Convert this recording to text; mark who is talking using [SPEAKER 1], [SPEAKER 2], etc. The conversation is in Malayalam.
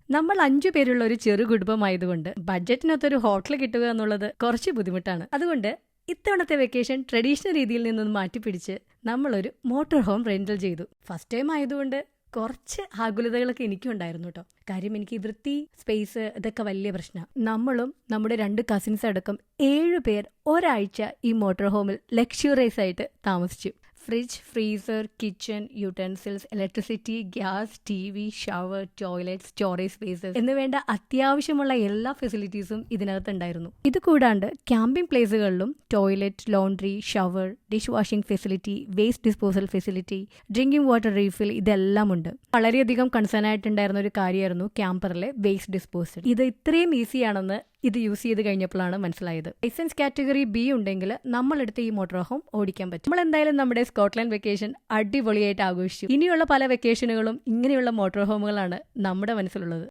[SPEAKER 1] നമ്മൾ 5 പേരുള്ള ഒരു ചെറു കുടുംബമായതുകൊണ്ട് ബഡ്ജറ്റിനൊത്തൊരു ഹോട്ടൽ കിട്ടുക എന്നുള്ളത് കുറച്ച് ബുദ്ധിമുട്ടാണ്. അതുകൊണ്ട് ഇത്തവണത്തെ വെക്കേഷൻ ട്രഡീഷണൽ രീതിയിൽ നിന്നൊന്ന് മാറ്റിപ്പിടിച്ച് നമ്മളൊരു മോട്ടോർ ഹോം റെന്റൽ ചെയ്തു. ഫസ്റ്റ് ടൈം ആയതുകൊണ്ട് കുറച്ച് ആകുലതകളൊക്കെ എനിക്കും ഉണ്ടായിരുന്നു കേട്ടോ. കാര്യം എനിക്ക് വൃത്തി, സ്പേസ് ഇതൊക്കെ വലിയ പ്രശ്നമാണ്. നമ്മളും നമ്മുടെ 2 കസിൻസ് അടക്കം 7 പേർ ഒരാഴ്ച ഈ മോട്ടോർ ഹോമിൽ ലക്ഷറിയസ് ആയിട്ട് താമസിച്ചു. Fridge, freezer, kitchen, utensils, electricity, gas, TV, shower, toilet, storage spaces എന്നുവേണ്ട അത്യാവശ്യമുള്ള എല്ലാ ഫെസിലിറ്റീസും ഇതിനകത്തുണ്ടായിരുന്നു. ഇത് കൂടാണ്ട് ക്യാമ്പിംഗ് പ്ലേസുകളിലും toilet, laundry, shower, dish washing facility, waste disposal facility, drinking water refill ഇതെല്ലാം ഉണ്ട്. വളരെയധികം കൺസേൺ ആയിട്ടുണ്ടായിരുന്ന ഒരു കാര്യമായിരുന്നു ക്യാമ്പറിലെ വേസ്റ്റ് ഡിസ്പോസൽ. ഇത് ഇത്രയും ഈസിയാണെന്ന് ഇത് യൂസ് ചെയ്ത് കഴിഞ്ഞപ്പോഴാണ് മനസ്സിലായത്. ലൈസൻസ് കാറ്റഗറി B ഉണ്ടെങ്കിൽ നമ്മളെടുത്ത് ഈ മോട്ടോർ ഹോം ഓടിക്കാൻ പറ്റും. നമ്മൾ എന്തായാലും നമ്മുടെ സ്കോട്ട്ലൻഡ് വെക്കേഷൻ അടിപൊളിയായിട്ട് ആഘോഷിച്ചു. ഇനിയുള്ള പല വെക്കേഷനുകളും ഇങ്ങനെയുള്ള മോട്ടോർ ഹോമുകളാണ് നമ്മുടെ മനസ്സിലുള്ളത്.